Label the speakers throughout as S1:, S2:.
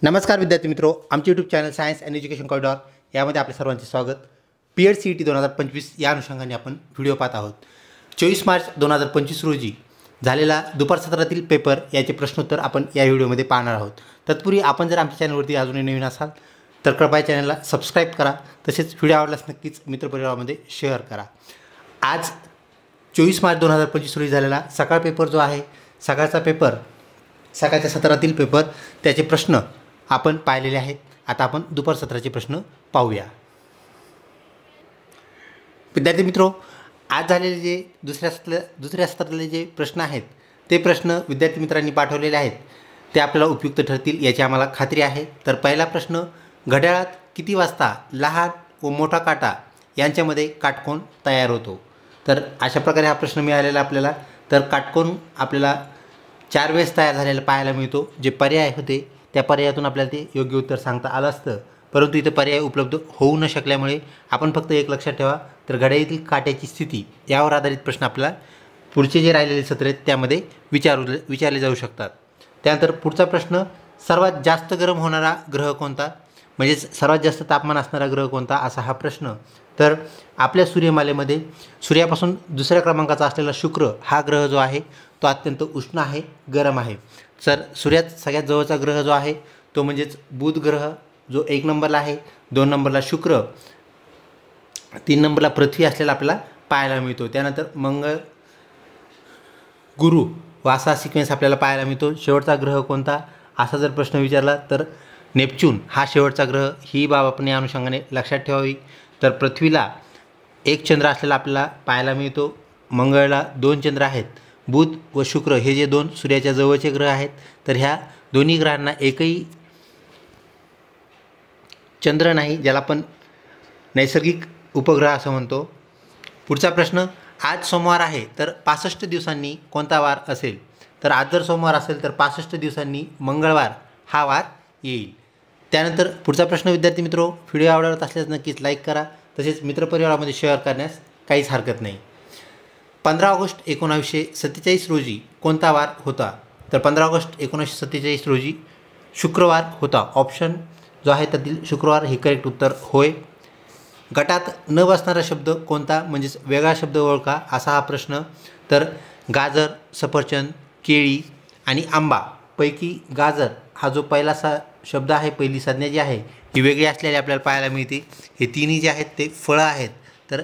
S1: नमस्कार विद्यार्थी मित्रो, आमचे YouTube channel science and education corridor यामध्ये आपले सर्वांचे स्वागत। पीएड CET 2025 या अनुषंगाने आपण व्हिडिओ पाहत आहोत। 24 मार्च 2025 रोजी झालेला दुपार सत्रातील पेपर याचे प्रश्नोत्तर आपण या व्हिडिओमध्ये पाहणार आहोत। तत्पूर्वी आपण जर आमच्या चॅनलवरती अजूनही नवीन असाल तर कृपया चॅनलला सबस्क्राईब करा, तसेच व्हिडिओ आवडल्यास नक्कीच मित्रपरिवारामध्ये शेअर करा। आज 24 मार्च 2025 रोजी झालेला सकाळ पेपर जो आहे, सकाळचा पेपर, सकाळच्या सत्रातील पेपर त्याचे प्रश्न आपण पाहिलेले आहेत। आता आपण दुपार सत्राचे प्रश्न पाहूया। विद्यार्थी मित्रो, आज झालेले जे दुसऱ्या सत्रातले जे प्रश्न आहेत ते प्रश्न विद्यार्थी मित्रांनी पाठवलेले आहेत, ते आपल्याला उपयुक्त ठरतील याची आम्हाला खात्री आहे। तर पहिला प्रश्न, घड्याळात किती वाजता लहान व मोठा काटा यांच्यामध्ये काटकोन तयार होतो? तर अशा प्रकारे हा प्रश्न मिळालेला आपल्याला। तर काटकोन आपल्याला 4 वेळेस तयार झालेला पाहायला मिळतो। जे पर्याय होते त्या पर्यायातून आपल्याला ते योग्य उत्तर सांगता आलं असतं, परंतु इथे पर्याय उपलब्ध होऊ न शकल्यामुळे आपण फक्त एक लक्षात ठेवा, तर घड्याळीतील काट्याची स्थिती यावर आधारित प्रश्न आपल्याला पुढचे जे राहिलेले सत्र आहेत त्यामध्ये विचारले जाऊ शकतात। त्यानंतर पुढचा प्रश्न, सर्वात जास्त गरम होणारा ग्रह कोणता? म्हणजेच सर्वात जास्त तापमान असणारा ग्रह कोणता, असा हा प्रश्न। तर आपल्या सूर्यमालेमध्ये सूर्यापासून दुसऱ्या क्रमांकाचा असलेला शुक्र हा ग्रह जो आहे तो अत्यंत उष्ण आहे, गरम आहे। तर सूर्यात सगळ्यात जवळचा ग्रह जो आहे तो म्हणजेच बुध ग्रह, जो 1 नंबरला आहे, 2 नंबरला शुक्र, 3 नंबरला पृथ्वी असलेला आपल्याला पाहायला मिळतो। त्यानंतर मंगळ, गुरु व असा सिक्वेन्स आपल्याला पाहायला मिळतो। शेवटचा ग्रह कोणता असा जर प्रश्न विचारला तर नेपच्यून हा शेवटचा ग्रह, ही बाब आपण या अनुषंगाने लक्षात ठेवावी। तर पृथ्वीला 1 चंद्र असलेला आपल्याला पाहायला मिळतो, मंगळला 2 चंद्र आहेत, बुध व शुक्र हे जे 2 सूर्याच्या जवळचे ग्रह आहेत, तर ह्या दोन्ही ग्रहांना एकही चंद्र नाही, ज्याला आपण नैसर्गिक उपग्रह असं म्हणतो। पुढचा प्रश्न, आज सोमवार आहे तर 65 दिवसांनी कोणता वार असेल? तर आज जर सोमवार असेल तर 65 दिवसांनी मंगळवार हा वार येईल। त्यानंतर पुढचा प्रश्न, विद्यार्थी मित्रो, व्हिडिओ आवडत असल्यास नक्कीच लाईक करा, तसेच मित्रपरिवारामध्ये शेअर करण्यास काहीच हरकत नाही। 15 ऑगस्ट 1947 रोजी कोणता वार होता? तर 15 ऑगस्ट 1947 रोजी शुक्रवार होता। ऑप्शन जो आहे त्यातील शुक्रवार हे करेक्ट उत्तर होय। गटात न बसणारा शब्द कोणता, म्हणजेच वेगळा शब्द ओळखा, असा हा प्रश्न। तर गाजर, सफरचंद, केळी आणि आंबा पैकी गाजर हा जो पहिला शब्द आहे, पहिली संज्ञा जी आहे ही वेगळी असलेली आपल्याला पाहायला मिळते। हे तिन्ही जे आहेत ते फळं आहेत। तर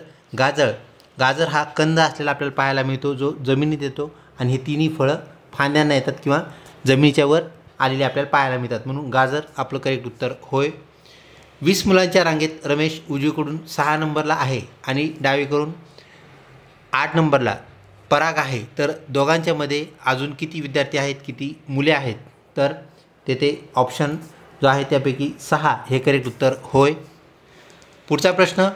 S1: गाजर हा कंद असलेला आपल्याला पाहायला मिळतो, जो जमिनीत येतो, आणि हे तिन्ही फळं फांद्यांना येतात किंवा जमिनीच्या वर आलेले आपल्याला पाहायला मिळतात, म्हणून गाजर आपलं करेक्ट उत्तर होय। 20 मुलांच्या रांगेत रमेश उजवीकडून 6 नंबरला आहे आणि डावीकडून 8 नंबरला पराग आहे, तर दोघांच्या मध्ये अजून किती विद्यार्थी आहेत, किती मुले आहेत? तर तेथे ऑप्शन जो आहे त्यापैकी 6 हे करेक्ट उत्तर होय। पुढचा प्रश्न,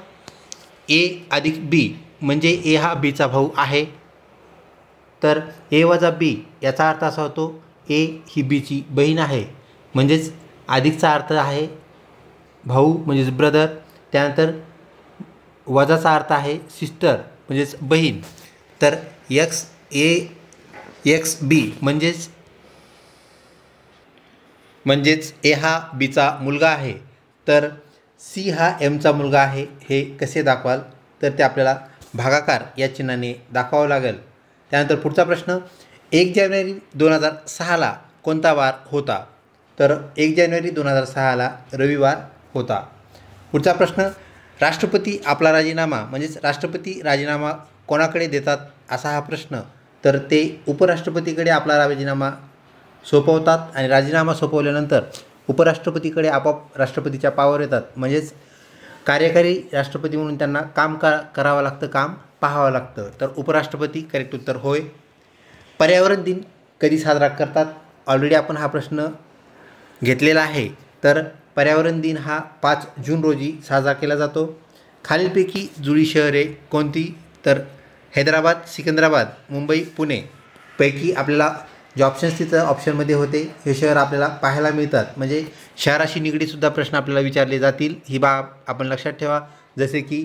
S1: A अधिक B म्हणजे A हा Bचा भाऊ आहे। तर A वजा B याचा अर्थ असा होतो A ही Bची बहीण आहे, म्हणजेच अधिकचा अर्थ आहे भाऊ म्हणजेच ब्रदर, त्यानंतर वजाचा अर्थ आहे सिस्टर म्हणजेच बहीण। तर X B म्हणजेच A हा Bचा मुलगा आहे, तर C हा Mचा मुलगा आहे। हे कसे दाखवाल? तर ते आपल्याला भागाकार या चिन्हाने दाखवावं लागेल। त्यानंतर पुढचा प्रश्न, 1 जानेवारी 2006ला कोणता वार होता? तर 1 जानेवारी 2006ला रविवार होता। पुढचा प्रश्न, राष्ट्रपती आपला राजीनामा म्हणजेच राष्ट्रपती राजीनामा कोणाकडे देतात, असा हा प्रश्न। तर ते उपराष्ट्रपतीकडे आपला राजीनामा सोपवतात, आणि राजीनामा सोपवल्यानंतर उपराष्ट्रपतीकडे आपोआप राष्ट्रपतीच्या पावर येतात, म्हणजेच कार्यकारी राष्ट्रपती म्हणून त्यांना काम करावं लागतं, काम पाहावं लागतं। तर उपराष्ट्रपती करेक्ट उत्तर होय। पर्यावरण दिन कधी साजरा करतात? ऑलरेडी आपण हा प्रश्न घेतलेला आहे। तर पर्यावरण दिन हा 5 जून रोजी साजरा केला जातो। खालीलपैकी जुळी शहरे कोणती? तर हैदराबाद, सिकंदराबाद, मुंबई, पुणे पैकी आपल्याला जे ऑप्शन्स तिथं ऑप्शनमध्ये होते हे शहर आपल्याला पाहायला मिळतात, म्हणजे शहराशी निगडीतसुद्धा प्रश्न आपल्याला विचारले जातील, ही बाब आपण लक्षात ठेवा। जसे की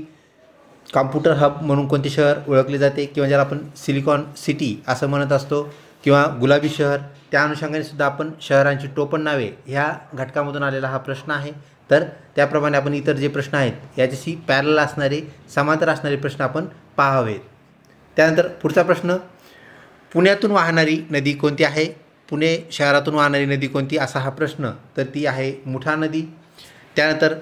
S1: कॉम्प्युटर हब म्हणून कोणते शहर ओळखले जाते, किंवा ज्याला आपण सिलिकॉन सिटी असं म्हणत असतो, किंवा गुलाबी शहर, त्या अनुषंगाने सुद्धा आपण शहरांची टोपण नावे ह्या घटकामधून आलेला हा प्रश्न आहे। तर त्याप्रमाणे आपण इतर जे प्रश्न आहेत याच्याशी पॅरलल असणारे समांतर असणारे प्रश्न आपण पाहावेत। त्यानंतर पुढचा प्रश्न, पुण्यातून वाहणारी नदी कोणती आहे? पुणे शहरातून वाहणारी नदी कोणती असा हा प्रश्न, तर ती आहे मुठा नदी। त्यानंतर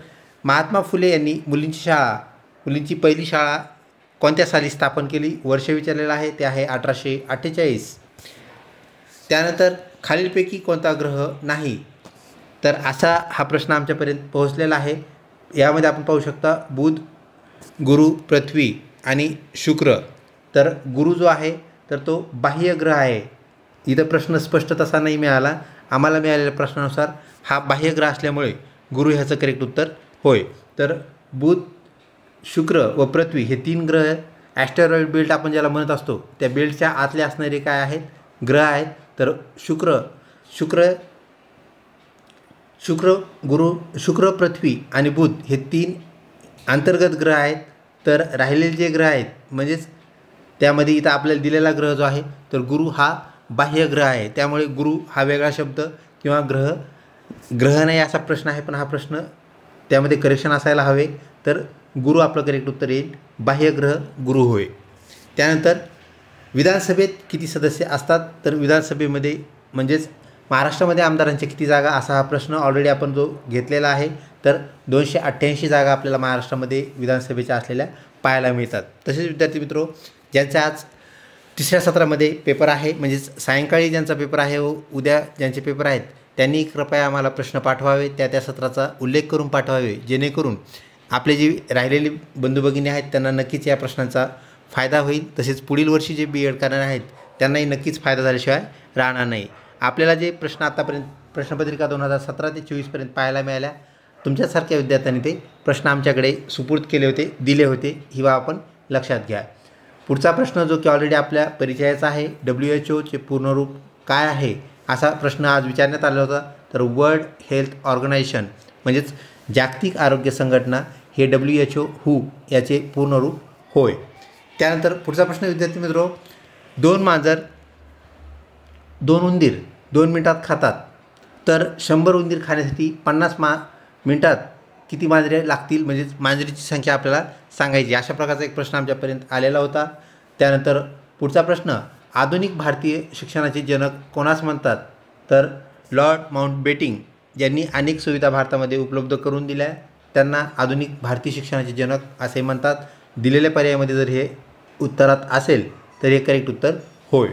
S1: महात्मा फुले यांनी मुलींची पहिली शाळा कोणत्या साली स्थापन केली? वर्ष विचारलेलं आहे, ते आहे 1848। त्यानंतर खालीलपैकी कोणता ग्रह नाही? तर असा हा प्रश्न आमच्यापर्यंत पोहोचलेला आहे। यामध्ये आपण पाहू शकता बुध, गुरु, पृथ्वी आणि शुक्र। तर गुरु जो आहे तर तो बाह्य ग्रह आहे। इथं प्रश्न स्पष्ट तसा नाही मिळाला, आम्हाला मिळालेल्या प्रश्नानुसार हा बाह्य ग्रह असल्यामुळे गुरु ह्याचं करेक्ट उत्तर होय। तर बुध, शुक्र व पृथ्वी हे 3 ग्रह ॲस्टेरॉइड बेल्ट आपण ज्याला म्हणत असतो त्या बेल्टच्या आतले असणारे काय आहेत? ग्रह आहेत। तर शुक्र, पृथ्वी आणि बुध हे 3 अंतर्गत ग्रह आहेत। तर राहिलेले जे ग्रह आहेत म्हणजेच त्यामध्ये इथं आपल्याला दिलेला ग्रह जो आहे तर गुरु हा बाह्य ग्रह आहे, त्यामुळे गुरु हा वेगळा शब्द किंवा ग्रह नाही असा प्रश्न आहे, पण हा प्रश्न त्यामध्ये करेक्शन असायला हवे। तर गुरु आपलं करेक्ट उत्तर येईल, बाह्य ग्रह गुरु होय। त्यानंतर विधानसभेत किती सदस्य असतात? तर विधानसभेमध्ये म्हणजेच महाराष्ट्रामध्ये आमदारांच्या किती जागा असा हा प्रश्न ऑलरेडी आपण जो घेतलेला आहे। तर 288 जागा आपल्याला महाराष्ट्रामध्ये विधानसभेच्या असलेल्या पाहायला मिळतात। तसेच विद्यार्थी मित्रो, ज्यांचा आज तिसऱ्या सत्रामध्ये पेपर आहे म्हणजेच सायंकाळी ज्यांचा पेपर आहे व उद्या ज्यांचे पेपर आहेत त्यांनी कृपया आम्हाला प्रश्न पाठवावे, त्या सत्राचा उल्लेख करून पाठवावे, जेणेकरून आपले जे राहिलेले बंधू भगिनी आहेत त्यांना नक्कीच या प्रश्नांचा फायदा होईल। तसेच पुढील वर्षी जे BEd करणार आहेत त्यांनाही नक्कीच फायदा झाल्याशिवाय राहणार नाही। आपल्याला जे प्रश्न आतापर्यंत प्रश्नपत्रिका 2017 ते 24 पर्यंत पाहायला मिळाल्या, तुमच्यासारख्या विद्यार्थ्यांनी ते प्रश्न आमच्याकडे सुपूर्द केले होते, दिले होते, ही बाब आपण लक्षात घ्या। पुढचा प्रश्न जो की ऑलरेडी आपल्या परिचयाचा आहे, WHO चे पूर्ण रूप काय आहे असा प्रश्न आज विचारण्यात आला होता। तर वर्ल्ड हेल्थ ऑर्गनायझेशन म्हणजेच जागतिक आरोग्य संघटना हे WHO याचे पूर्ण रूप होय। त्यानंतर पुढचा प्रश्न विद्यार्थी मित्रो, 2 मांजर 2 उंदीर 2 मिनिटात खातात, तर 100 उंदीर खाण्यासाठी 50 मिनिटात किती मांजरे लागतील? म्हणजेच मांजरीची संख्या आपल्याला सांगायची, अशा प्रकारचा एक प्रश्न आमच्यापर्यंत आलेला होता। त्यानंतर पुढचा प्रश्न, आधुनिक भारतीय शिक्षणाचे जनक कोणास म्हणतात? तर लॉर्ड माउंटबॅटन ज्यांनी अनेक सुविधा भारतामध्ये उपलब्ध करून दिल्या त्यांना आधुनिक भारतीय शिक्षणाचे जनक असे म्हणतात। दिलेल्या पर्यायामध्ये जर हे उत्तरात असेल तर हे करेक्ट उत्तर होय।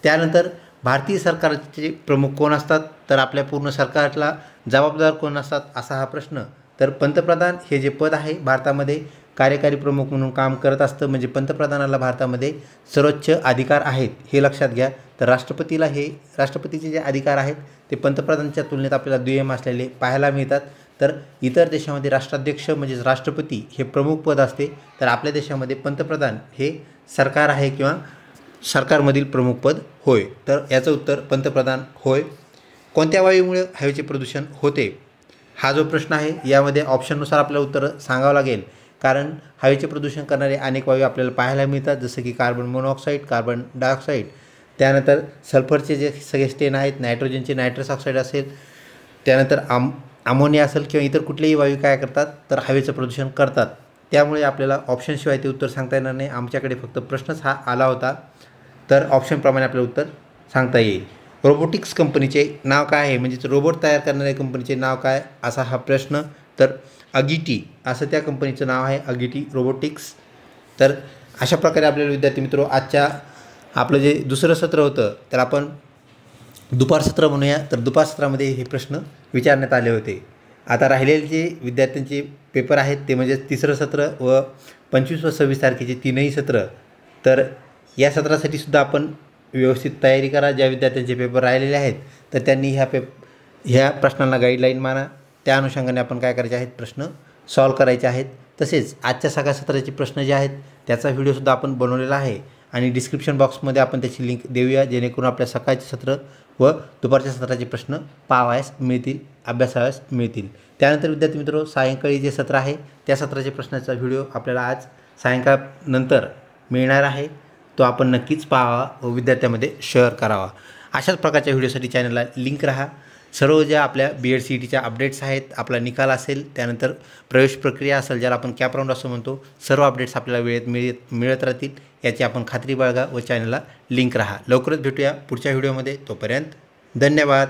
S1: त्यानंतर भारतीय सरकारचे प्रमुख कोण असतात? तर आपल्या पूर्ण सरकारला जबाबदार कोण असतात असा हा प्रश्न। तर पंतप्रधान हे जे पद आहे भारतामध्ये कार्यकारी प्रमुख म्हणून काम करत असतं, म्हणजे पंतप्रधानाला भारतामध्ये सर्वोच्च अधिकार आहेत हे लक्षात घ्या। तर राष्ट्रपतीचे जे अधिकार आहेत ते पंतप्रधानांच्या तुलनेत आपल्याला दुय्यम असलेले पाहायला मिळतात। तर इतर देशामध्ये राष्ट्राध्यक्ष म्हणजेच राष्ट्रपती हे प्रमुख पद असते, तर आपल्या देशामध्ये पंतप्रधान हे सरकार आहे किंवा सरकारमधील प्रमुख पद होय। तर याचं उत्तर पंतप्रधान होय। कोणत्या वायूमुळे हवेचे प्रदूषण होते? हा जो प्रश्न आहे यामध्ये ऑप्शननुसार आपल्याला उत्तर सांगावं लागेल, कारण हवेचे प्रदूषण करणारे अनेक वायू आपल्याला पाहायला मिळतात, जसं की कार्बन मोनॉक्साईड, कार्बन डायऑक्साईड, त्यानंतर सल्फरचे जे सगळे स्टेन आहेत, नायट्रोजनचे नायट्रस ऑक्साईड असेल, त्यानंतर अमोनिया असेल किंवा इतर कुठलेही वायू काय करतात तर हवेचं प्रदूषण करतात। त्यामुळे आपल्याला ऑप्शनशिवाय ते उत्तर सांगता येणार नाही, आमच्याकडे फक्त प्रश्नच हा आला होता, तर ऑप्शनप्रमाणे आपल्याला उत्तर सांगता येईल। रोबोटिक्स कंपनीचे नाव काय आहे? म्हणजेच रोबोट तयार करणाऱ्या कंपनीचे नाव काय असा हा प्रश्न। तर अगिटी असं त्या कंपनीचं नाव आहे, अगिटी रोबोटिक्स। तर अशा प्रकारे आपल्याला विद्यार्थी मित्रो आजच्या आपलं जे दुसरं सत्र होतं तर आपण दुपार सत्र म्हणूया। तर दुपार सत्रामध्ये हे प्रश्न विचारण्यात आले होते। आता राहिलेले जे विद्यार्थ्यांचे पेपर आहेत ते म्हणजे तिसरं सत्र व 25 व 26 तारखेचे 3ही सत्र। तर या सत्रासाठी सुद्धा आपण व्यवस्थित तयारी करा। ज्या विद्यार्थ्यांचे पेपर राहिलेले आहेत तर त्यांनी ह्या प्रश्नांना गाईडलाईन माना, त्या अनुषंगाने आपण काय करायचे आहेत, प्रश्न सॉल्व करायचे आहेत। तसेच आजच्या सगळ्या सत्राचे प्रश्न जे आहेत त्याचा व्हिडिओसुद्धा आपण बनवलेला आहे आणि डिस्क्रिप्शन बॉक्समध्ये आपण त्याची लिंक देऊया, जेणेकरून आपल्या सकाळचे सत्र व दुपारच्या सत्राचे प्रश्न पाहावयास मिळतील, अभ्यासावयास मिळतील। त्यानंतर विद्यार्थी मित्रो सायंकाळी जे सत्र आहे त्या सत्राचे प्रश्नाचा व्हिडिओ आपल्याला आज सायंकाळनंतर मिळणार आहे, तो आपण नक्कीच पाहावा व विद्यार्थ्यांमध्ये शेअर करावा। अशाच प्रकारच्या व्हिडिओसाठी चॅनलला लिंक राहा. सर्व ज्या आपल्या BEd CETच्या अपडेट्स आहेत, आपला निकाल असेल, त्यानंतर प्रवेश प्रक्रिया असेल, ज्याला आपण कॅप राऊंड असं म्हणतो, सर्व अपडेट्स आपल्याला वेळेत मिळत राहतील याची आपण खात्री बाळगा व चॅनलला लिंक राहा. लवकरच भेटूया पुढच्या व्हिडिओमध्ये. तोपर्यंत धन्यवाद.